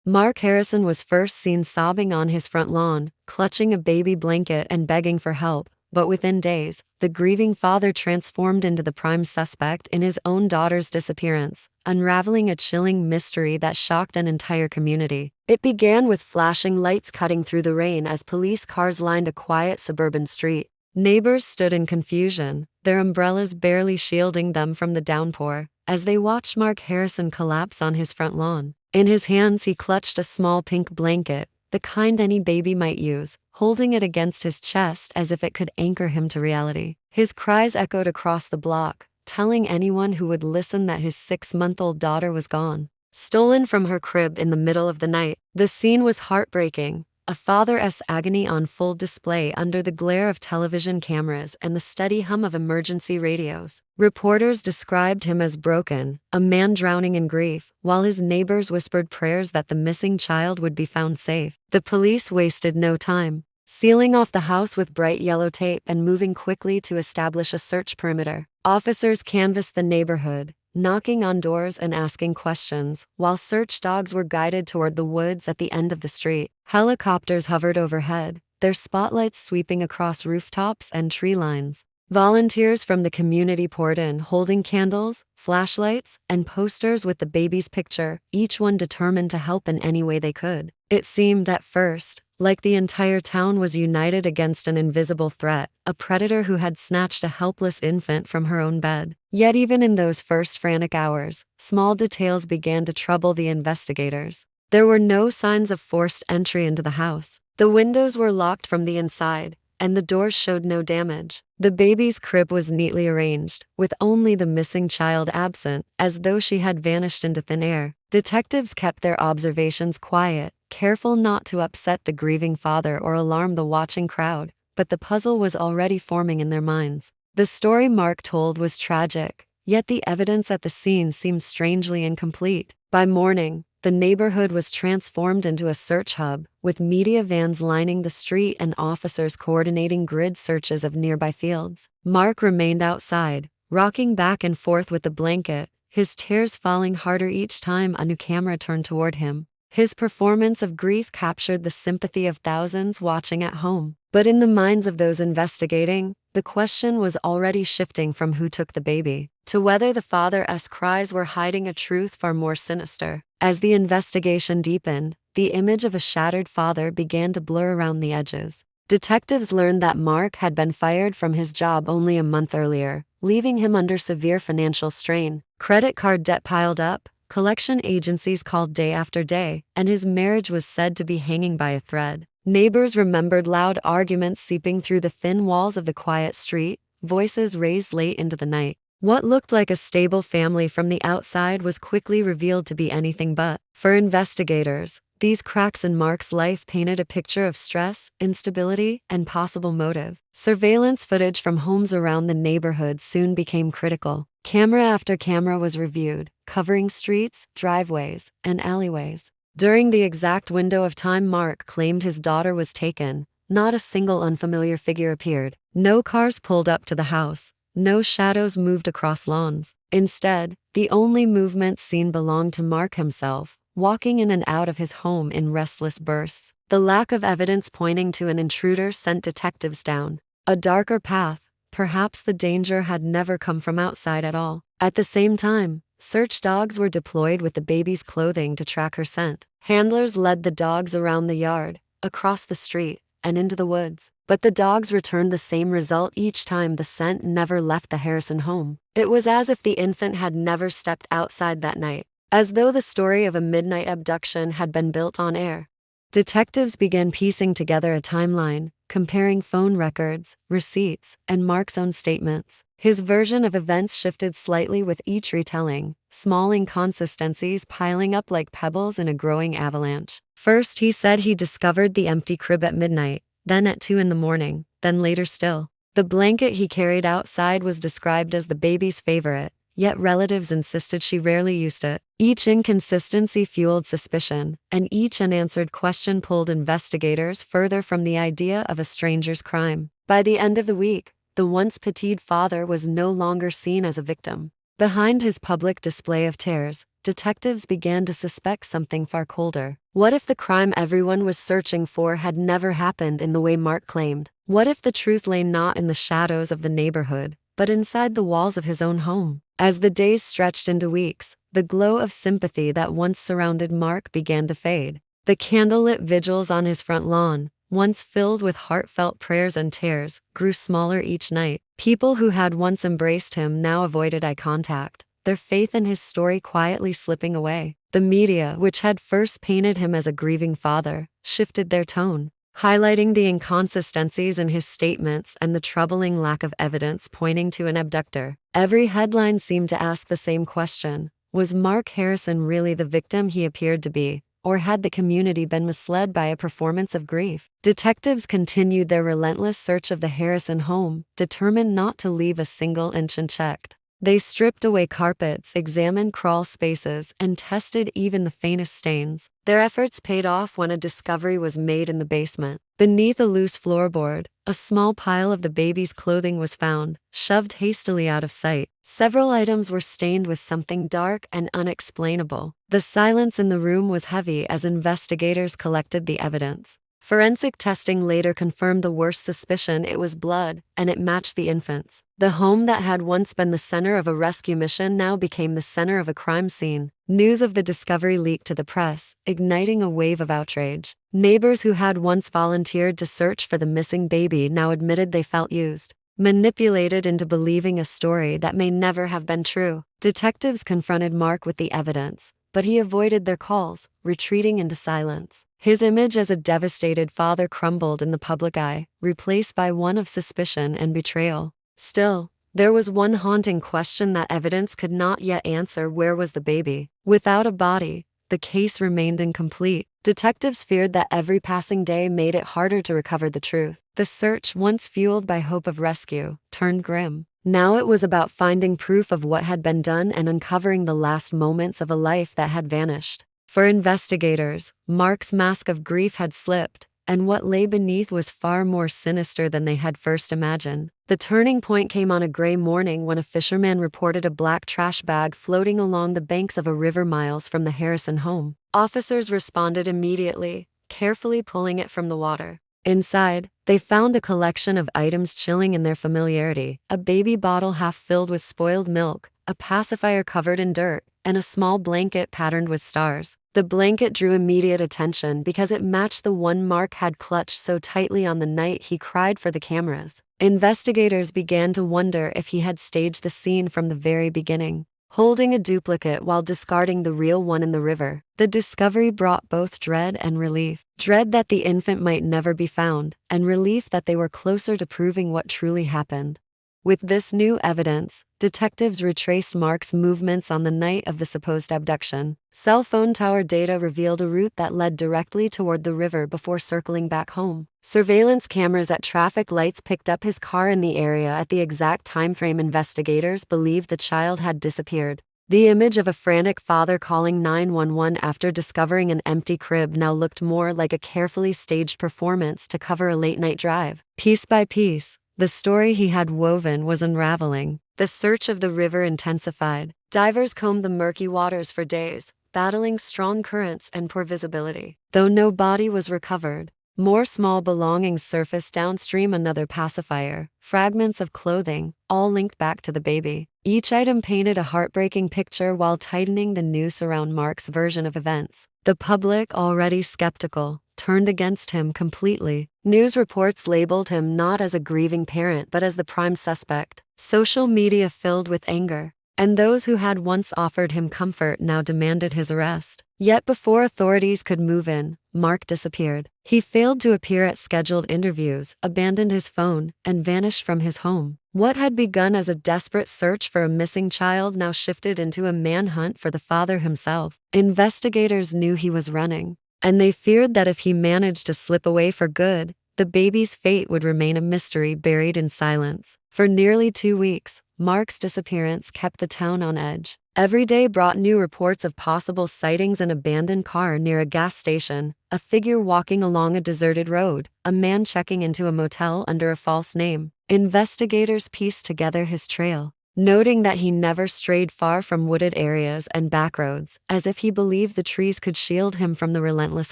Mark Harrison was first seen sobbing on his front lawn, clutching a baby blanket and begging for help, but within days, the grieving father transformed into the prime suspect in his own daughter's disappearance, unraveling a chilling mystery that shocked an entire community. It began with flashing lights cutting through the rain as police cars lined a quiet suburban street. Neighbors stood in confusion, their umbrellas barely shielding them from the downpour, as they watched Mark Harrison collapse on his front lawn. In his hands, he clutched a small pink blanket, the kind any baby might use, holding it against his chest as if it could anchor him to reality. His cries echoed across the block, telling anyone who would listen that his 6-month-old daughter was gone, stolen from her crib in the middle of the night. The scene was heartbreaking, a father's agony on full display under the glare of television cameras and the steady hum of emergency radios. Reporters described him as broken, a man drowning in grief, while his neighbors whispered prayers that the missing child would be found safe. The police wasted no time, sealing off the house with bright yellow tape and moving quickly to establish a search perimeter. Officers canvassed the neighborhood, knocking on doors and asking questions, while search dogs were guided toward the woods at the end of the street. Helicopters hovered overhead, their spotlights sweeping across rooftops and tree lines. Volunteers from the community poured in, holding candles, flashlights, and posters with the baby's picture, each one determined to help in any way they could. It seemed at first like the entire town was united against an invisible threat, a predator who had snatched a helpless infant from her own bed. Yet even in those first frantic hours, small details began to trouble the investigators. There were no signs of forced entry into the house. The windows were locked from the inside, and the doors showed no damage. The baby's crib was neatly arranged, with only the missing child absent, as though she had vanished into thin air. Detectives kept their observations quiet, careful not to upset the grieving father or alarm the watching crowd, but the puzzle was already forming in their minds. The story Mark told was tragic, yet the evidence at the scene seemed strangely incomplete. By morning, the neighborhood was transformed into a search hub, with media vans lining the street and officers coordinating grid searches of nearby fields. Mark remained outside, rocking back and forth with the blanket, his tears falling harder each time a new camera turned toward him. His performance of grief captured the sympathy of thousands watching at home. But in the minds of those investigating, the question was already shifting from who took the baby to whether the father's cries were hiding a truth far more sinister. As the investigation deepened, the image of a shattered father began to blur around the edges. Detectives learned that Mark had been fired from his job only a month earlier, leaving him under severe financial strain. Credit card debt piled up, collection agencies called day after day, and his marriage was said to be hanging by a thread. Neighbors remembered loud arguments seeping through the thin walls of the quiet street, voices raised late into the night. What looked like a stable family from the outside was quickly revealed to be anything but. For investigators, these cracks in Mark's life painted a picture of stress, instability, and possible motive. Surveillance footage from homes around the neighborhood soon became critical. Camera after camera was reviewed, covering streets, driveways, and alleyways. During the exact window of time Mark claimed his daughter was taken, not a single unfamiliar figure appeared. No cars pulled up to the house. No shadows moved across lawns. Instead, the only movements seen belonged to Mark himself, walking in and out of his home in restless bursts. The lack of evidence pointing to an intruder sent detectives down a darker path. Perhaps the danger had never come from outside at all. At the same time, search dogs were deployed with the baby's clothing to track her scent. Handlers led the dogs around the yard, across the street, and into the woods. But the dogs returned the same result each time: the scent never left the Harrison home. It was as if the infant had never stepped outside that night, as though the story of a midnight abduction had been built on air. Detectives began piecing together a timeline, comparing phone records, receipts, and Mark's own statements. His version of events shifted slightly with each retelling, small inconsistencies piling up like pebbles in a growing avalanche. First, he said he discovered the empty crib at midnight, then at 2 a.m, then later still. The blanket he carried outside was described as the baby's favorite, yet relatives insisted she rarely used it. Each inconsistency fueled suspicion, and each unanswered question pulled investigators further from the idea of a stranger's crime. By the end of the week, the once petite father was no longer seen as a victim. Behind his public display of tears, detectives began to suspect something far colder. What if the crime everyone was searching for had never happened in the way Mark claimed? What if the truth lay not in the shadows of the neighborhood, but inside the walls of his own home? As the days stretched into weeks, the glow of sympathy that once surrounded Mark began to fade. The candlelit vigils on his front lawn, once filled with heartfelt prayers and tears, grew smaller each night. People who had once embraced him now avoided eye contact, their faith in his story quietly slipping away. The media, which had first painted him as a grieving father, shifted their tone, highlighting the inconsistencies in his statements and the troubling lack of evidence pointing to an abductor. Every headline seemed to ask the same question: was Mark Harrison really the victim he appeared to be? Or had the community been misled by a performance of grief? Detectives continued their relentless search of the Harrison home, determined not to leave a single inch unchecked. They stripped away carpets, examined crawl spaces, and tested even the faintest stains. Their efforts paid off when a discovery was made in the basement. Beneath a loose floorboard, a small pile of the baby's clothing was found, shoved hastily out of sight. Several items were stained with something dark and unexplainable. The silence in the room was heavy as investigators collected the evidence. Forensic testing later confirmed the worst suspicion: it was blood, and it matched the infant's. The home that had once been the center of a rescue mission now became the center of a crime scene. News of the discovery leaked to the press, igniting a wave of outrage. Neighbors who had once volunteered to search for the missing baby now admitted they felt used, manipulated into believing a story that may never have been true. Detectives confronted Mark with the evidence, but he avoided their calls, retreating into silence. His image as a devastated father crumbled in the public eye, replaced by one of suspicion and betrayal. Still, there was one haunting question that evidence could not yet answer: where was the baby? Without a body, the case remained incomplete. Detectives feared that every passing day made it harder to recover the truth. The search, once fueled by hope of rescue, turned grim. Now it was about finding proof of what had been done and uncovering the last moments of a life that had vanished. For investigators, Mark's mask of grief had slipped, and what lay beneath was far more sinister than they had first imagined. The turning point came on a gray morning when a fisherman reported a black trash bag floating along the banks of a river miles from the Harrison home. Officers responded immediately, carefully pulling it from the water. Inside, they found a collection of items chilling in their familiarity: a baby bottle half filled with spoiled milk, a pacifier covered in dirt, and a small blanket patterned with stars. The blanket drew immediate attention because it matched the one Mark had clutched so tightly on the night he cried for the cameras. Investigators began to wonder if he had staged the scene from the very beginning, holding a duplicate while discarding the real one in the river. The discovery brought both dread and relief. Dread that the infant might never be found, and relief that they were closer to proving what truly happened. With this new evidence, detectives retraced Mark's movements on the night of the supposed abduction. Cell phone tower data revealed a route that led directly toward the river before circling back home. Surveillance cameras at traffic lights picked up his car in the area at the exact time frame investigators believed the child had disappeared. The image of a frantic father calling 911 after discovering an empty crib now looked more like a carefully staged performance to cover a late-night drive. Piece by piece, the story he had woven was unraveling. The search of the river intensified. Divers combed the murky waters for days, battling strong currents and poor visibility. Though no body was recovered, more small belongings surfaced downstream: another pacifier, fragments of clothing, all linked back to the baby. Each item painted a heartbreaking picture while tightening the noose around Mark's version of events. The public, already skeptical, turned against him completely. News reports labeled him not as a grieving parent but as the prime suspect. Social media filled with anger, and those who had once offered him comfort now demanded his arrest. Yet before authorities could move in, Mark disappeared. He failed to appear at scheduled interviews, abandoned his phone, and vanished from his home. What had begun as a desperate search for a missing child now shifted into a manhunt for the father himself. Investigators knew he was running, and they feared that if he managed to slip away for good, the baby's fate would remain a mystery buried in silence. For nearly 2 weeks, Mark's disappearance kept the town on edge. Every day brought new reports of possible sightings: an abandoned car near a gas station, a figure walking along a deserted road, a man checking into a motel under a false name. Investigators pieced together his trail. noting that he never strayed far from wooded areas and backroads, as if he believed the trees could shield him from the relentless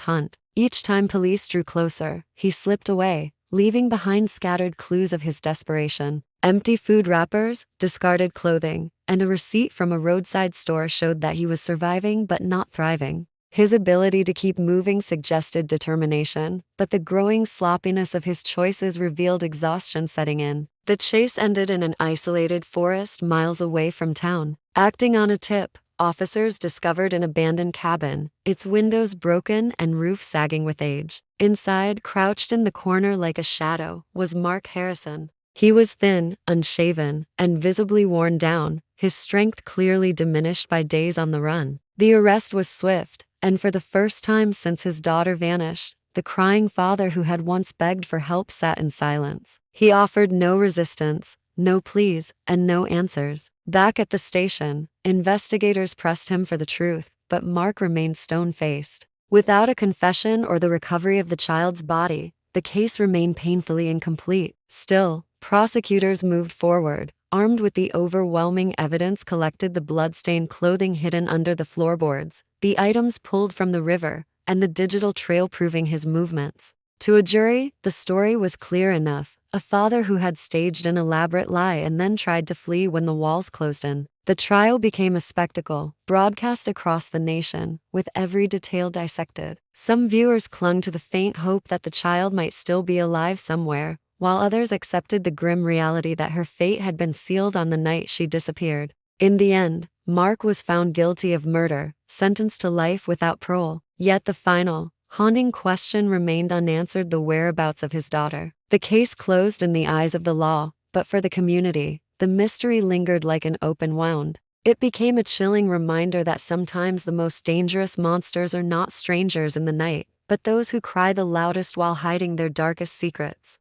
hunt. Each time police drew closer, he slipped away, leaving behind scattered clues of his desperation. Empty food wrappers, discarded clothing, and a receipt from a roadside store showed that he was surviving but not thriving. His ability to keep moving suggested determination, but the growing sloppiness of his choices revealed exhaustion setting in. The chase ended in an isolated forest miles away from town. Acting on a tip, officers discovered an abandoned cabin, its windows broken and roof sagging with age. Inside, crouched in the corner like a shadow, was Mark Harrison. He was thin, unshaven, and visibly worn down, his strength clearly diminished by days on the run. The arrest was swift, and for the first time since his daughter vanished, the crying father who had once begged for help sat in silence. He offered no resistance, no pleas, and no answers. Back at the station, investigators pressed him for the truth, but Mark remained stone-faced. Without a confession or the recovery of the child's body, the case remained painfully incomplete. Still, prosecutors moved forward, armed with the overwhelming evidence collected: the blood-stained clothing hidden under the floorboards, the items pulled from the river, and the digital trail proving his movements. To a jury, the story was clear enough: a father who had staged an elaborate lie and then tried to flee when the walls closed in. The trial became a spectacle, broadcast across the nation, with every detail dissected. Some viewers clung to the faint hope that the child might still be alive somewhere, while others accepted the grim reality that her fate had been sealed on the night she disappeared. In the end, Mark was found guilty of murder, sentenced to life without parole. Yet the final, haunting question remained unanswered: the whereabouts of his daughter. The case closed in the eyes of the law, but for the community, the mystery lingered like an open wound. It became a chilling reminder that sometimes the most dangerous monsters are not strangers in the night, but those who cry the loudest while hiding their darkest secrets.